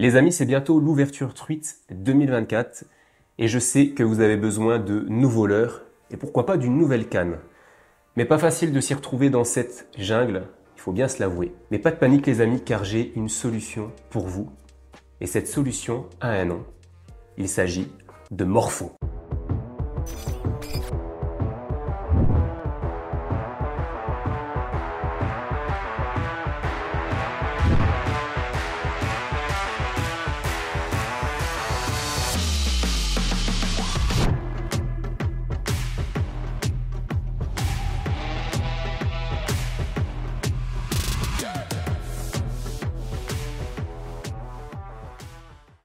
Les amis, c'est bientôt l'ouverture truite 2024 et je sais que vous avez besoin de nouveaux leurres et pourquoi pas d'une nouvelle canne. Mais pas facile de s'y retrouver dans cette jungle, il faut bien se l'avouer. Mais pas de panique les amis, car j'ai une solution pour vous. Et cette solution a un nom. Il s'agit de Morpho.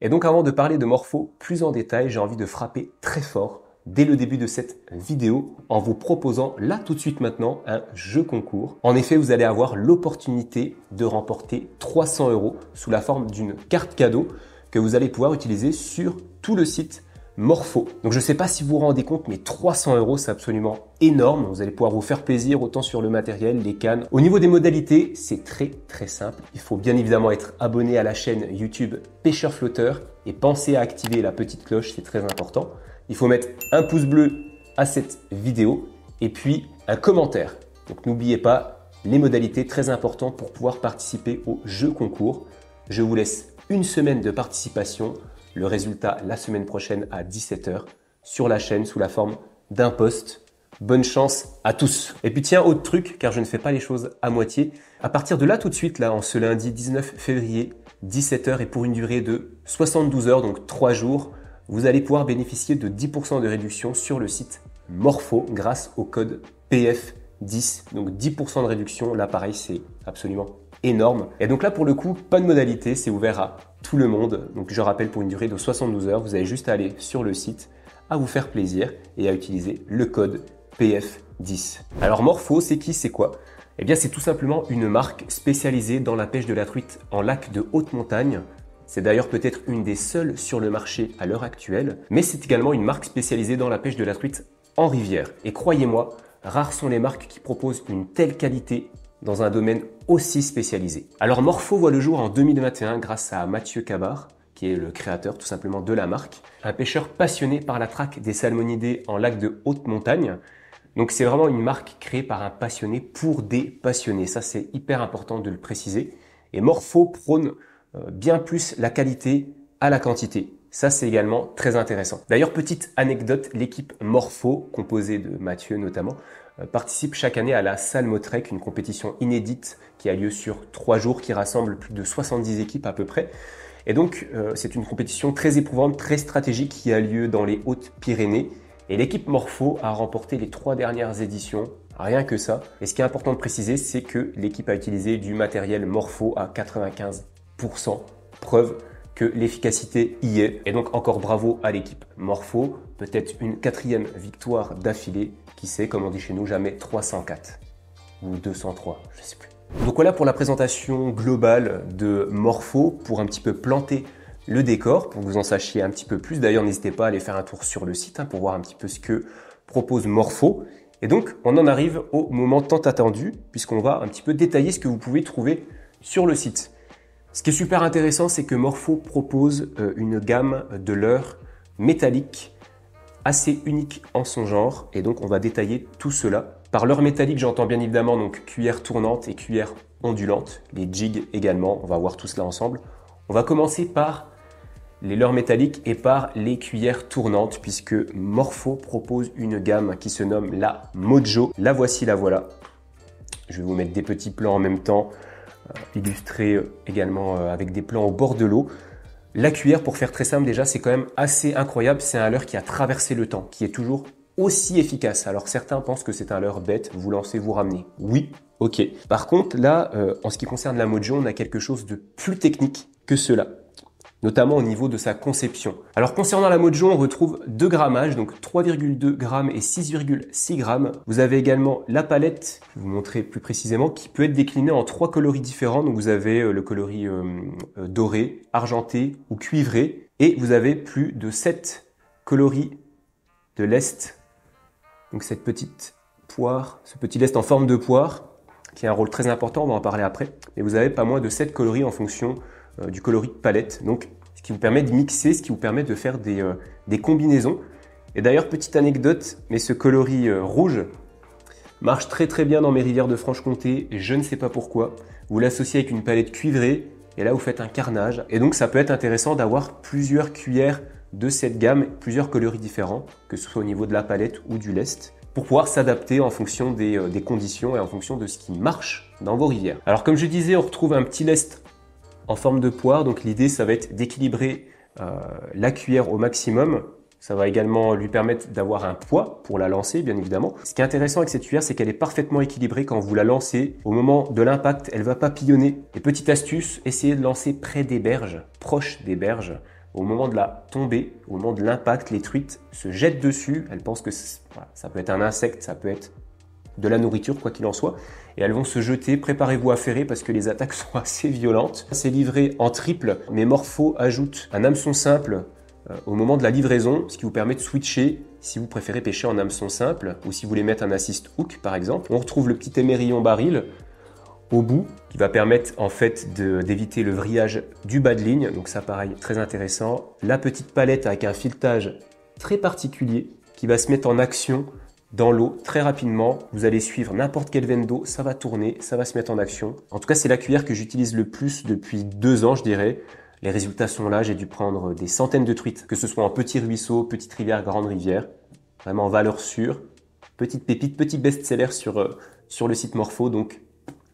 Et donc avant de parler de Morpho plus en détail, j'ai envie de frapper très fort dès le début de cette vidéo en vous proposant là tout de suite maintenant un jeu concours. En effet, vous allez avoir l'opportunité de remporter 300 € sous la forme d'une carte cadeau que vous allez pouvoir utiliser sur tout le site Morpho. Donc je ne sais pas si vous vous rendez compte, mais 300 € c'est absolument énorme. Vous allez pouvoir vous faire plaisir autant sur le matériel, les cannes. Au niveau des modalités, c'est très simple. Il faut bien évidemment être abonné à la chaîne YouTube Pêcheur Flotteur et penser à activer la petite cloche, c'est très important. Il faut mettre un pouce bleu à cette vidéo et puis un commentaire. Donc n'oubliez pas les modalités très importantes pour pouvoir participer au jeu concours. Je vous laisse une semaine de participation. Le résultat la semaine prochaine à 17 h sur la chaîne sous la forme d'un post. Bonne chance à tous. Et puis tiens, autre truc, car je ne fais pas les choses à moitié. À partir de là tout de suite, là, en ce lundi 19 février, 17 h et pour une durée de 72 heures, donc 3 jours, vous allez pouvoir bénéficier de 10% de réduction sur le site Morpho grâce au code PF10. Donc 10% de réduction, là pareil, c'est absolument énorme. Et donc là, pour le coup, pas de modalité, c'est ouvert à tout le monde. Donc je rappelle, pour une durée de 72 heures, vous avez juste à aller sur le site, à vous faire plaisir et à utiliser le code PF10. Alors Morpho, c'est qui, c'est quoi? Eh bien, c'est tout simplement une marque spécialisée dans la pêche de la truite en lac de haute montagne. C'est d'ailleurs peut-être une des seules sur le marché à l'heure actuelle, mais c'est également une marque spécialisée dans la pêche de la truite en rivière. Et croyez-moi, rares sont les marques qui proposent une telle qualité dans un domaine aussi spécialisé. Alors Morpho voit le jour en 2021 grâce à Mathieu Cabard, qui est le créateur tout simplement de la marque, un pêcheur passionné par la traque des salmonidés en lac de haute montagne. Donc c'est vraiment une marque créée par un passionné pour des passionnés. Ça, c'est hyper important de le préciser. Et Morpho prône bien plus la qualité à la quantité. Ça, c'est également très intéressant. D'ailleurs, petite anecdote, l'équipe Morpho, composée de Mathieu notamment, participe chaque année à la Salmotrek, une compétition inédite qui a lieu sur 3 jours, qui rassemble plus de 70 équipes à peu près. Et donc, c'est une compétition très éprouvante, très stratégique qui a lieu dans les Hautes-Pyrénées. Et l'équipe Morpho a remporté les 3 dernières éditions, rien que ça. Et ce qui est important de préciser, c'est que l'équipe a utilisé du matériel Morpho à 95%, preuve que l'efficacité y est. Et donc encore bravo à l'équipe Morpho, peut-être une 4e victoire d'affilée, qui sait, comme on dit chez nous, jamais 304 ou 203, je sais plus. Donc voilà pour la présentation globale de Morpho, pour un petit peu planter le décor, pour que vous en sachiez un petit peu plus. D'ailleurs, n'hésitez pas à aller faire un tour sur le site pour voir un petit peu ce que propose Morpho. Et donc, on en arrive au moment tant attendu, puisqu'on va un petit peu détailler ce que vous pouvez trouver sur le site. Ce qui est super intéressant, c'est que Morpho propose une gamme de leurres métalliques assez unique en son genre. Et donc, on va détailler tout cela. Par leurre métallique, j'entends bien évidemment donc cuillère tournante et cuillère ondulante, les jigs également. On va voir tout cela ensemble. On va commencer par les leurres métalliques et par les cuillères tournantes, puisque Morpho propose une gamme qui se nomme la Mojo. La voici, la voilà. Je vais vous mettre des petits plans en même temps, illustrés également avec des plans au bord de l'eau. La cuillère, pour faire très simple déjà, c'est quand même assez incroyable. C'est un leurre qui a traversé le temps, qui est toujours aussi efficace. Alors certains pensent que c'est un leurre bête, vous lancez, vous ramenez. Oui, ok. Par contre, là, en ce qui concerne la Mojo, on a quelque chose de plus technique que cela, notamment au niveau de sa conception. Alors concernant la Mojo, on retrouve 2 grammages, donc 3,2 grammes et 6,6 grammes. Vous avez également la palette, je vais vous montrer plus précisément, qui peut être déclinée en 3 coloris différents. Donc vous avez le coloris doré, argenté ou cuivré, et vous avez plus de 7 coloris de lest. Donc cette petite poire, ce petit lest en forme de poire, qui a un rôle très important, on va en parler après. Et vous avez pas moins de 7 coloris en fonction du coloris palette. Donc, ce qui vous permet de mixer, ce qui vous permet de faire des combinaisons. Et d'ailleurs, petite anecdote, mais ce coloris rouge marche très très bien dans mes rivières de Franche-Comté, et je ne sais pas pourquoi. Vous l'associez avec une palette cuivrée, et là vous faites un carnage. Et donc ça peut être intéressant d'avoir plusieurs cuillères de cette gamme, plusieurs coloris différents, que ce soit au niveau de la palette ou du lest, pour pouvoir s'adapter en fonction des conditions et en fonction de ce qui marche dans vos rivières. Alors comme je disais, on retrouve un petit lest en forme de poire, donc l'idée ça va être d'équilibrer la cuillère au maximum. Ça va également lui permettre d'avoir un poids pour la lancer, bien évidemment. Ce qui est intéressant avec cette cuillère, c'est qu'elle est parfaitement équilibrée quand vous la lancez. Au moment de l'impact, elle va papillonner. Et petite astuce, essayez de lancer près des berges, proche des berges. Au moment de la tombée, au moment de l'impact, les truites se jettent dessus. Elles pensent que voilà, ça peut être un insecte, ça peut être de la nourriture, quoi qu'il en soit. Et elles vont se jeter. Préparez-vous à ferrer parce que les attaques sont assez violentes. C'est livré en triple, mais Morpho ajoute un hameçon simple au moment de la livraison, ce qui vous permet de switcher si vous préférez pêcher en hameçon simple ou si vous voulez mettre un assist hook par exemple. On retrouve le petit émerillon baril au bout qui va permettre en fait d'éviter le vrillage du bas de ligne. Donc ça pareil, très intéressant. La petite palette avec un filetage très particulier qui va se mettre en action dans l'eau très rapidement. Vous allez suivre n'importe quelle veine d'eau, ça va tourner, ça va se mettre en action. En tout cas, c'est la cuillère que j'utilise le plus depuis 2 ans, je dirais. Les résultats sont là, j'ai dû prendre des centaines de truites, que ce soit en petits ruisseaux, petites rivières, grandes rivières. Vraiment valeur sûre, petite pépite, petit best-seller sur le site Morpho, donc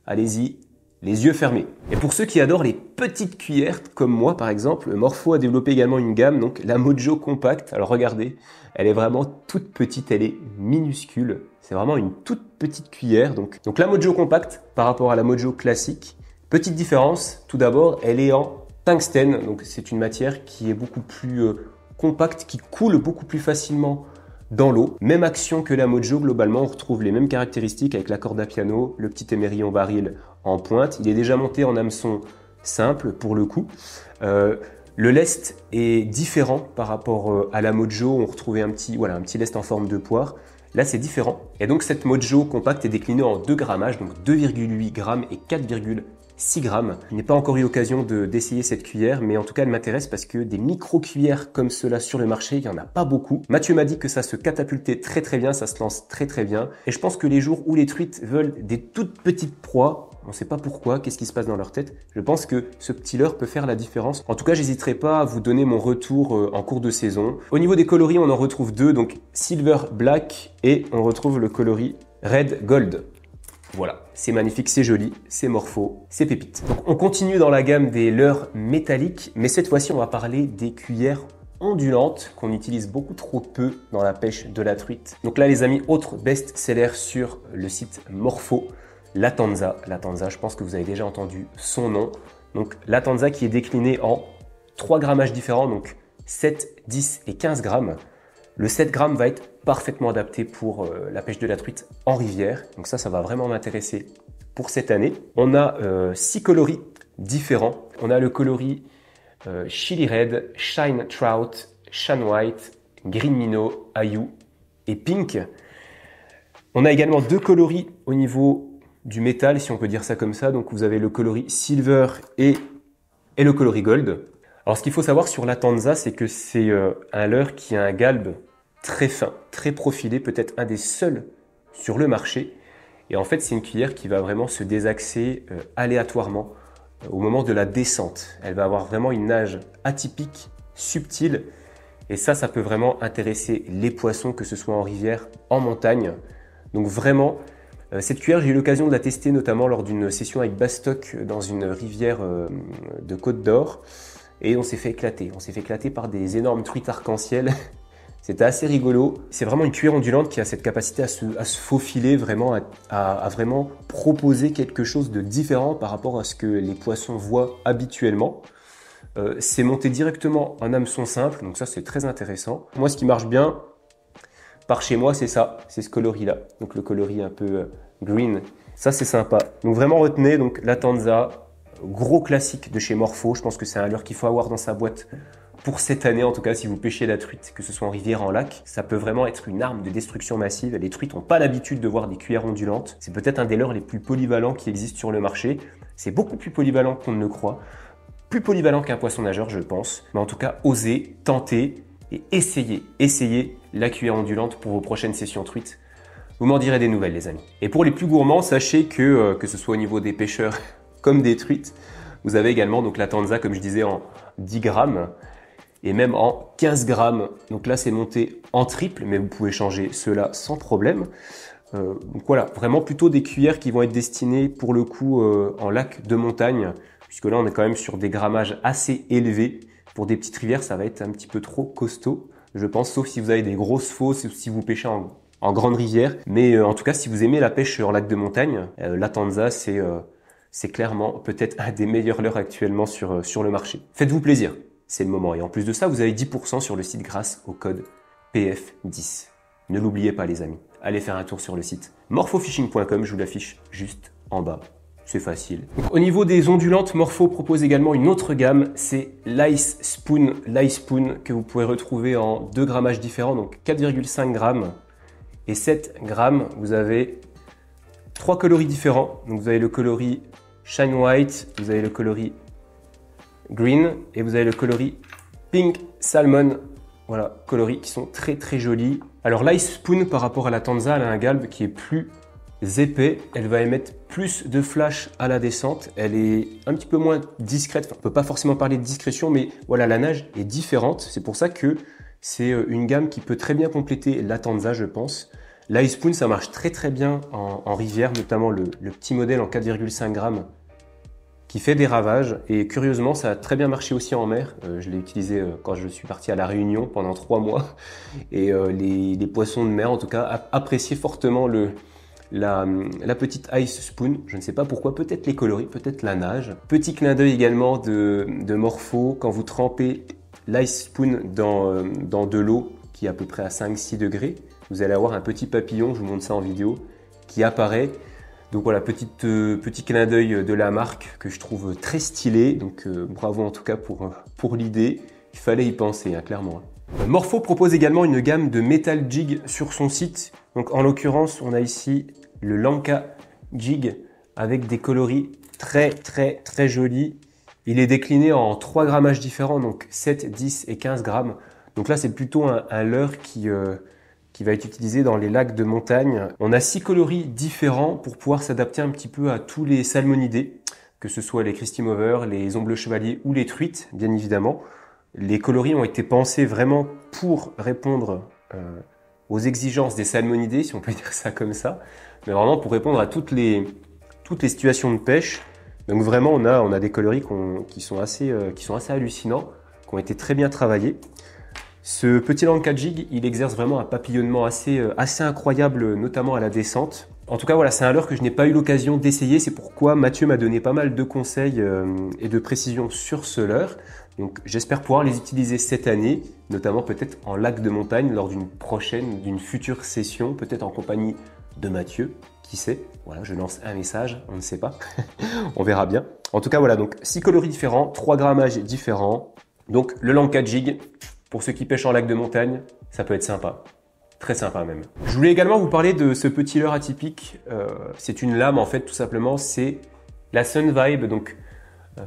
allez-y, les yeux fermés. Et pour ceux qui adorent les petites cuillères, comme moi par exemple, Morpho a développé également une gamme, donc la Mojo Compact. Alors regardez, elle est vraiment toute petite, elle est minuscule. C'est vraiment une toute petite cuillère. Donc la Mojo Compact par rapport à la Mojo classique. Petite différence, tout d'abord, elle est en tungstène, donc c'est une matière qui est beaucoup plus compacte, qui coule beaucoup plus facilement dans l'eau. Même action que la Mojo, globalement, on retrouve les mêmes caractéristiques avec la corde à piano, le petit émerillon baril en pointe. Il est déjà monté en hameçon simple pour le coup. Le lest est différent par rapport à la Mojo. On retrouvait un petit lest en forme de poire. Là, c'est différent. Et donc, cette Mojo compacte est déclinée en 2 grammages, donc 2,8 grammes et 4,6 grammes. Je n'ai pas encore eu l'occasion d'essayer cette cuillère, mais en tout cas, elle m'intéresse parce que des micro-cuillères comme cela sur le marché, il n'y en a pas beaucoup. Mathieu m'a dit que ça se catapultait très très bien, ça se lance très très bien. Et je pense que les jours où les truites veulent des toutes petites proies, on ne sait pas pourquoi, qu'est-ce qui se passe dans leur tête. Je pense que ce petit leurre peut faire la différence. En tout cas, j'hésiterai pas à vous donner mon retour en cours de saison. Au niveau des coloris, on en retrouve 2, donc Silver Black et on retrouve le coloris Red Gold. Voilà, c'est magnifique, c'est joli, c'est Morpho, c'est pépite. Donc on continue dans la gamme des leurres métalliques, mais cette fois-ci, on va parler des cuillères ondulantes qu'on utilise beaucoup trop peu dans la pêche de la truite. Donc là, les amis, autre best-seller sur le site Morpho. La Tanza, je pense que vous avez déjà entendu son nom. Donc la Tanza qui est déclinée en 3 grammages différents, donc 7, 10 et 15 grammes. Le 7 grammes va être parfaitement adapté pour la pêche de la truite en rivière. Donc ça va vraiment m'intéresser pour cette année. On a 6 coloris différents. On a le coloris Chili Red, Shine Trout, Shine White, Green Minnow, Ayu et Pink. On a également 2 coloris au niveau du métal, si on peut dire ça comme ça. Donc vous avez le coloris Silver et le coloris Gold. Alors ce qu'il faut savoir sur la Tanza, c'est que c'est un leurre qui a un galbe très fin, très profilé, peut-être un des seuls sur le marché. Et en fait, c'est une cuillère qui va vraiment se désaxer aléatoirement au moment de la descente. Elle va avoir vraiment une nage atypique, subtile. Et ça peut vraiment intéresser les poissons, que ce soit en rivière, en montagne. Donc vraiment, cette cuillère, j'ai eu l'occasion de la tester notamment lors d'une session avec Bastock dans une rivière de Côte d'Or. Et on s'est fait éclater. On s'est fait éclater par des énormes truites arc-en-ciel. C'était assez rigolo. C'est vraiment une cuillère ondulante qui a cette capacité à se faufiler, vraiment, à vraiment proposer quelque chose de différent par rapport à ce que les poissons voient habituellement. C'est monté directement en hameçon simple, donc ça c'est très intéressant. Moi, ce qui marche bien par chez moi, c'est ça, c'est ce coloris-là. Donc le coloris un peu green. Ça, c'est sympa. Donc vraiment retenez donc la Tanza, gros classique de chez Morpho. Je pense que c'est un leurre qu'il faut avoir dans sa boîte pour cette année, en tout cas, si vous pêchez la truite, que ce soit en rivière, en lac. Ça peut vraiment être une arme de destruction massive. Les truites n'ont pas l'habitude de voir des cuillères ondulantes. C'est peut-être un des leurres les plus polyvalents qui existent sur le marché. C'est beaucoup plus polyvalent qu'on ne le croit. plus polyvalent qu'un poisson nageur, je pense. Mais en tout cas, osez, tentez et essayez la cuillère ondulante pour vos prochaines sessions truites. Vous m'en direz des nouvelles, les amis. Et pour les plus gourmands, sachez que ce soit au niveau des pêcheurs comme des truites, vous avez également donc la Tanza, comme je disais, en 10 grammes et même en 15 grammes. Donc là, c'est monté en triple, mais vous pouvez changer cela sans problème. Donc voilà, vraiment plutôt des cuillères qui vont être destinées pour le coup en lac de montagne, puisque là, on est quand même sur des grammages assez élevés. Pour des petites rivières, ça va être un petit peu trop costaud, je pense, sauf si vous avez des grosses fosses ou si vous pêchez en grande rivière. Mais en tout cas, si vous aimez la pêche en lac de montagne, la Tanza, c'est clairement peut-être un des meilleurs leurres actuellement sur le marché. Faites-vous plaisir, c'est le moment. Et en plus de ça, vous avez 10% sur le site grâce au code PF10. Ne l'oubliez pas, les amis. Allez faire un tour sur le site morphofishing.com, je vous l'affiche juste en bas. C'est facile. Donc, au niveau des ondulantes, Morpho propose également une autre gamme, c'est l'Ice Spoon. L'Ice Spoon que vous pouvez retrouver en 2 grammages différents, donc 4,5 grammes et 7 grammes. Vous avez 3 coloris différents. Donc vous avez le coloris Shine White, vous avez le coloris Green et vous avez le coloris Pink Salmon. Voilà, coloris qui sont très très jolis. Alors l'Ice Spoon par rapport à la Tanza, elle a un galbe qui est plus épais, elle va émettre plus de flash à la descente, elle est un petit peu moins discrète, enfin, on ne peut pas forcément parler de discrétion, mais voilà, la nage est différente, c'est pour ça que c'est une gamme qui peut très bien compléter la Tanza, je pense. L'Ice Spoon, ça marche très très bien en rivière, notamment le petit modèle en 4,5 grammes qui fait des ravages, et curieusement, ça a très bien marché aussi en mer. Je l'ai utilisé quand je suis parti à La Réunion pendant 3 mois, et les poissons de mer, en tout cas, appréciaient fortement la petite Ice Spoon. Je ne sais pas pourquoi, peut-être les coloris, peut-être la nage. Petit clin d'œil également de Morpho, quand vous trempez l'Ice Spoon dans de l'eau qui est à peu près à 5-6 degrés, vous allez avoir un petit papillon, je vous montre ça en vidéo, qui apparaît. Donc voilà, petit clin d'œil de la marque que je trouve très stylé. Donc bravo en tout cas pour l'idée, il fallait y penser, hein, clairement. Morpho propose également une gamme de Metal Jig sur son site. Donc en l'occurrence, on a ici le Lanka Jig avec des coloris très très très jolis. Il est décliné en 3 grammages différents, donc 7, 10 et 15 grammes. Donc là, c'est plutôt un leurre qui va être utilisé dans les lacs de montagne. On a 6 coloris différents pour pouvoir s'adapter un petit peu à tous les salmonidés, que ce soit les Christy Mover, les ombles chevaliers ou les truites, bien évidemment. Les coloris ont été pensés vraiment pour répondre aux exigences des salmonidés, si on peut dire ça comme ça, mais vraiment pour répondre à toutes les situations de pêche. Donc vraiment, on a des coloris qui sont assez hallucinants, qui ont été très bien travaillés. Ce petit Lanka Jig, il exerce vraiment un papillonnement assez incroyable, notamment à la descente. En tout cas, voilà, c'est un leurre que je n'ai pas eu l'occasion d'essayer. C'est pourquoi Mathieu m'a donné pas mal de conseils et de précisions sur ce leurre. Donc, j'espère pouvoir les utiliser cette année, notamment peut-être en lac de montagne lors d'une future session, peut-être en compagnie de Mathieu. Qui sait? Voilà, je lance un message, on ne sait pas. On verra bien. En tout cas, voilà, donc 6 coloris différents, 3 grammages différents. Donc, le Lanka Jig. Pour ceux qui pêchent en lac de montagne, ça peut être sympa. Très sympa même. Je voulais également vous parler de ce petit leurre atypique. C'est une lame en fait, tout simplement. C'est la Sun Vibe, donc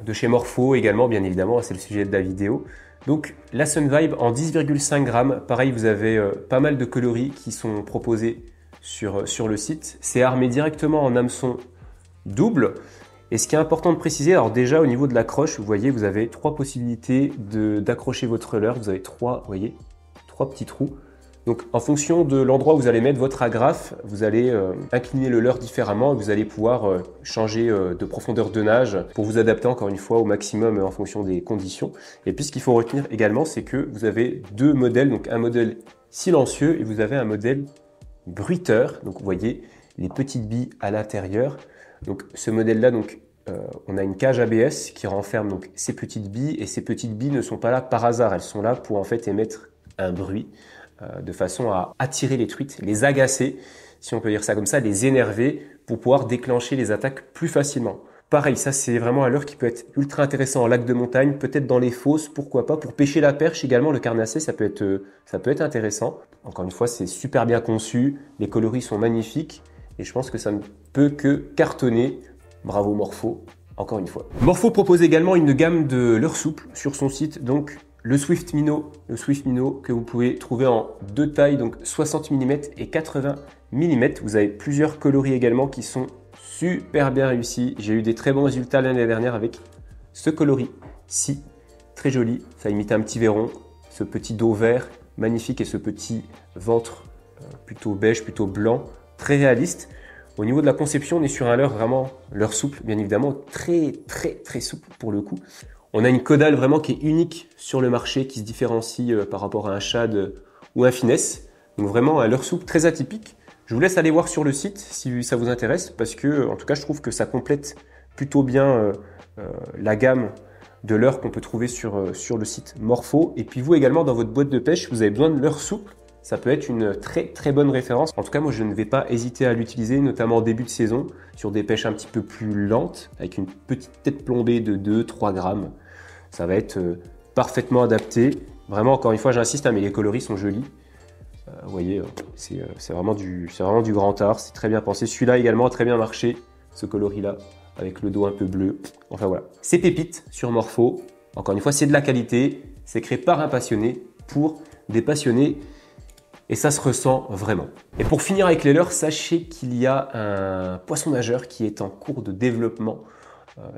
de chez Morpho également, bien évidemment. C'est le sujet de la vidéo. Donc la Sun Vibe en 10,5 grammes. Pareil, vous avez pas mal de coloris qui sont proposés sur le site. C'est armé directement en hameçon double. Et ce qui est important de préciser, alors déjà au niveau de l'accroche, vous voyez, vous avez 3 possibilités d'accrocher votre leurre. Vous avez 3 petits trous. Donc en fonction de l'endroit où vous allez mettre votre agrafe, vous allez incliner le leurre différemment et vous allez pouvoir changer de profondeur de nage pour vous adapter encore une fois au maximum en fonction des conditions. Et puis ce qu'il faut retenir également, c'est que vous avez 2 modèles, donc un modèle silencieux et vous avez un modèle bruiteur. Donc vous voyez les petites billes à l'intérieur. Donc ce modèle-là, on a une cage ABS qui renferme donc ces petites billes et ces petites billes ne sont pas là par hasard, elles sont là pour en fait émettre un bruit de façon à attirer les truites, les agacer, si on peut dire ça comme ça, les énerver pour pouvoir déclencher les attaques plus facilement. Pareil, ça c'est vraiment un leurre qui peut être ultra intéressant en lac de montagne, peut-être dans les fosses, pourquoi pas, pour pêcher la perche également, le carnassier, ça peut être intéressant. Encore une fois, c'est super bien conçu, les coloris sont magnifiques et je pense que ça ne peut que cartonner. Bravo Morpho, encore une fois. Morpho propose également une gamme de leurre souple sur son site, donc le Swift Minnow que vous pouvez trouver en deux tailles, donc 60 mm et 80 mm. Vous avez plusieurs coloris également qui sont super bien réussis. J'ai eu des très bons résultats l'année dernière avec ce coloris-ci, très joli. Ça imite un petit verron, ce petit dos vert magnifique et ce petit ventre plutôt beige, plutôt blanc, très réaliste. Au niveau de la conception, on est sur un leurre vraiment leurre souple, bien évidemment, très souple pour le coup. On a une caudale vraiment qui est unique sur le marché, qui se différencie par rapport à un shad ou un finesse. Donc vraiment un leurre souple très atypique. Je vous laisse aller voir sur le site si ça vous intéresse, parce que en tout cas je trouve que ça complète plutôt bien la gamme de leurre qu'on peut trouver sur le site Morpho. Et puis vous également, dans votre boîte de pêche, vous avez besoin de leurre souple. Ça peut être une très bonne référence. En tout cas, moi, je ne vais pas hésiter à l'utiliser, notamment en début de saison, sur des pêches un petit peu plus lentes, avec une petite tête plombée de 2-3 grammes. Ça va être parfaitement adapté. Vraiment, encore une fois, j'insiste, hein, mais les coloris sont jolis. Vous voyez, c'est vraiment du grand art. C'est très bien pensé. Celui-là également a très bien marché, ce coloris-là, avec le dos un peu bleu. Enfin voilà. C'est pépite sur Morpho. Encore une fois, c'est de la qualité. C'est créé par un passionné pour des passionnés. Et ça se ressent vraiment. Et pour finir avec les leurres, sachez qu'il y a un poisson nageur qui est en cours de développement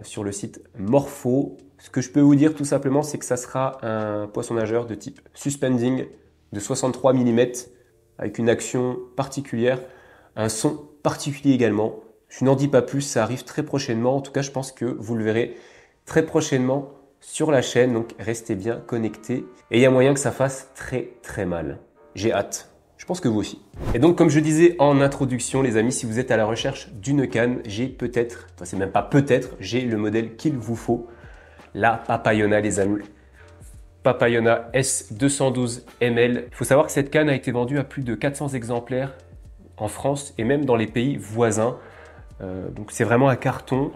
sur le site Morpho. Ce que je peux vous dire tout simplement, c'est que ça sera un poisson nageur de type suspending de 63 mm avec une action particulière, un son particulier également. Je n'en dis pas plus, ça arrive très prochainement. En tout cas, je pense que vous le verrez très prochainement sur la chaîne, donc restez bien connectés. Et il y a moyen que ça fasse très mal. J'ai hâte. Je pense que vous aussi. Et donc, comme je disais en introduction, les amis, si vous êtes à la recherche d'une canne, j'ai peut-être, enfin c'est même pas peut-être, j'ai le modèle qu'il vous faut. La Papayona, les amis. Papayona S212 ml. Il faut savoir que cette canne a été vendue à plus de 400 exemplaires en France et même dans les pays voisins. Donc c'est vraiment un carton.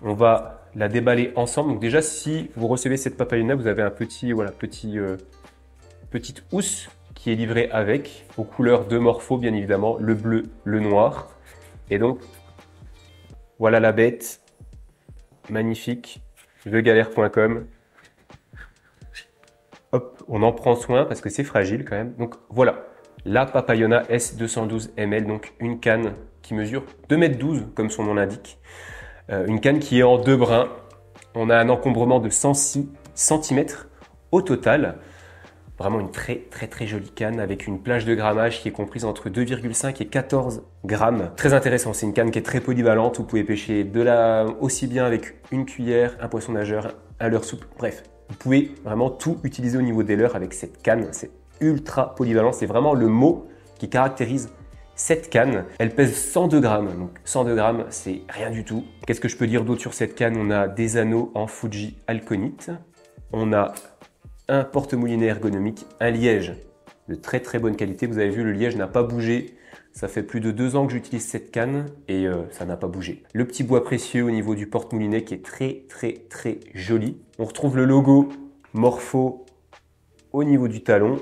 On va la déballer ensemble. Donc déjà, si vous recevez cette Papayona, vous avez un petit, voilà, petite housse qui est livré avec, aux couleurs de Morpho bien évidemment, le bleu, le noir. Et donc, voilà la bête, magnifique, thegalère.com. Hop, on en prend soin parce que c'est fragile quand même. Donc voilà, la Papayona S212 ml, donc une canne qui mesure 2,12 m comme son nom l'indique. Une canne qui est en deux brins. On a un encombrement de 106 cm au total. Vraiment une très jolie canne avec une plage de grammage qui est comprise entre 2,5 et 14 grammes. Très intéressant, c'est une canne qui est très polyvalente. Vous pouvez pêcher aussi bien avec une cuillère, un poisson nageur, un leurre souple, bref. Vous pouvez vraiment tout utiliser au niveau des leurres avec cette canne. C'est ultra polyvalent, c'est vraiment le mot qui caractérise cette canne. Elle pèse 102 grammes, donc 102 grammes, c'est rien du tout. Qu'est-ce que je peux dire d'autre sur cette canne? On a des anneaux en Fuji Alconite. On a un porte-moulinet ergonomique, un liège de très bonne qualité. Vous avez vu, le liège n'a pas bougé. Ça fait plus de 2 ans que j'utilise cette canne et ça n'a pas bougé. Le petit bois précieux au niveau du porte-moulinet qui est très joli. On retrouve le logo Morpho au niveau du talon.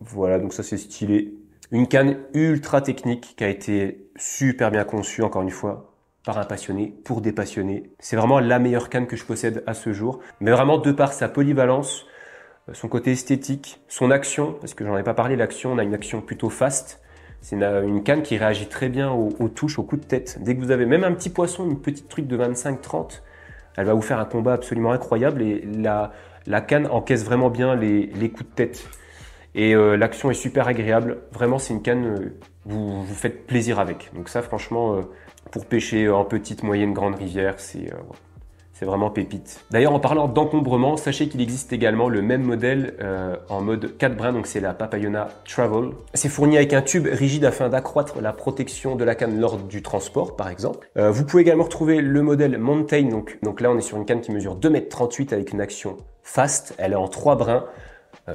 Voilà, donc ça c'est stylé. Une canne ultra technique qui a été super bien conçue, encore une fois, par un passionné, pour des passionnés. C'est vraiment la meilleure canne que je possède à ce jour. Mais vraiment, de par sa polyvalence, son côté esthétique, son action, parce que j'en ai pas parlé, l'action, on a une action plutôt fast. C'est une canne qui réagit très bien aux touches, aux coups de tête. Dès que vous avez même un petit poisson, une petite truite de 25-30, elle va vous faire un combat absolument incroyable et la canne encaisse vraiment bien les coups de tête. Et l'action est super agréable. Vraiment, c'est une canne, vous faites plaisir avec. Donc ça, franchement, pour pêcher en petite, moyenne, grande rivière, c'est vraiment pépite. D'ailleurs, en parlant d'encombrement, sachez qu'il existe également le même modèle en mode 4 brins, donc c'est la Papayona Travel. C'est fourni avec un tube rigide afin d'accroître la protection de la canne lors du transport, par exemple. Vous pouvez également retrouver le modèle Mountain, donc là on est sur une canne qui mesure 2,38 m avec une action fast. Elle est en 3 brins.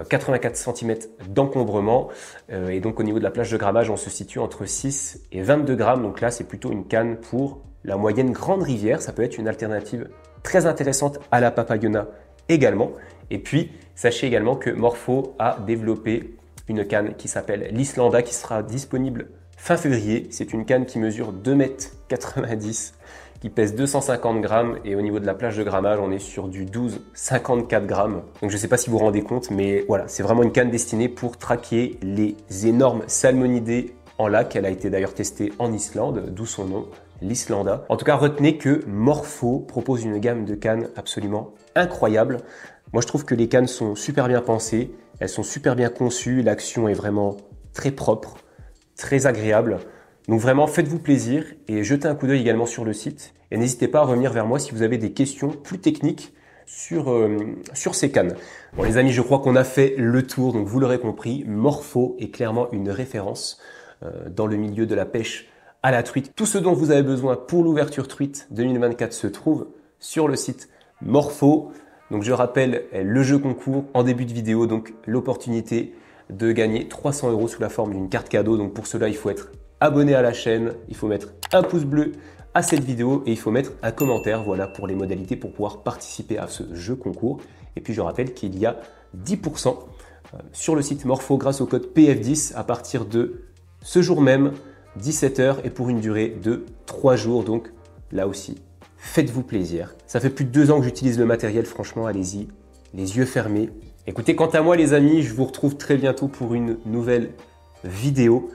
84 cm d'encombrement et donc au niveau de la plage de grammage on se situe entre 6 et 22 grammes, donc là c'est plutôt une canne pour la moyenne grande rivière. Ça peut être une alternative très intéressante à la Papayona également. Et puis sachez également que Morpho a développé une canne qui s'appelle l'Islanda qui sera disponible fin février. C'est une canne qui mesure 2,90 m, qui pèse 250 grammes et au niveau de la plage de grammage, on est sur du 12,54 grammes. Donc je ne sais pas si vous vous rendez compte, mais voilà, c'est vraiment une canne destinée pour traquer les énormes salmonidés en lac. Elle a été d'ailleurs testée en Islande, d'où son nom, l'Islanda. En tout cas, retenez que Morpho propose une gamme de cannes absolument incroyable. Moi, je trouve que les cannes sont super bien pensées, elles sont super bien conçues, l'action est vraiment très propre, très agréable. Donc vraiment, faites-vous plaisir et jetez un coup d'œil également sur le site. Et n'hésitez pas à revenir vers moi si vous avez des questions plus techniques sur ces cannes. Bon les amis, je crois qu'on a fait le tour, donc vous l'aurez compris, Morpho est clairement une référence dans le milieu de la pêche à la truite. Tout ce dont vous avez besoin pour l'ouverture truite 2024 se trouve sur le site Morpho. Donc je rappelle le jeu concours en début de vidéo, donc l'opportunité de gagner 300 € sous la forme d'une carte cadeau. Donc pour cela, il faut être abonné à la chaîne, il faut mettre un pouce bleu à cette vidéo et il faut mettre un commentaire, voilà pour les modalités pour pouvoir participer à ce jeu concours. Et puis je rappelle qu'il y a 10% sur le site Morpho grâce au code PF10 à partir de ce jour même, 17 h et pour une durée de 3 jours. Donc là aussi, faites-vous plaisir. Ça fait plus de 2 ans que j'utilise le matériel, franchement, allez-y, les yeux fermés. Écoutez, quant à moi les amis, je vous retrouve très bientôt pour une nouvelle vidéo.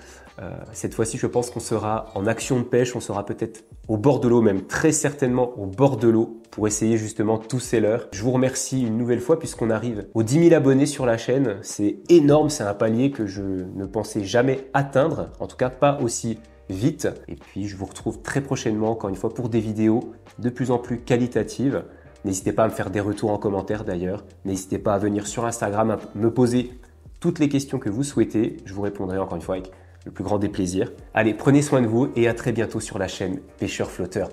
Cette fois-ci, je pense qu'on sera en action de pêche, on sera peut-être au bord de l'eau, même très certainement au bord de l'eau pour essayer justement tous ces leurres. Je vous remercie une nouvelle fois puisqu'on arrive aux 10 000 abonnés sur la chaîne. C'est énorme, c'est un palier que je ne pensais jamais atteindre, en tout cas pas aussi vite. Et puis, je vous retrouve très prochainement, encore une fois, pour des vidéos de plus en plus qualitatives. N'hésitez pas à me faire des retours en commentaire d'ailleurs. N'hésitez pas à venir sur Instagram, à me poser toutes les questions que vous souhaitez. Je vous répondrai encore une fois avec le plus grand des plaisirs. Allez, prenez soin de vous et à très bientôt sur la chaîne Pêcheur Flotteur.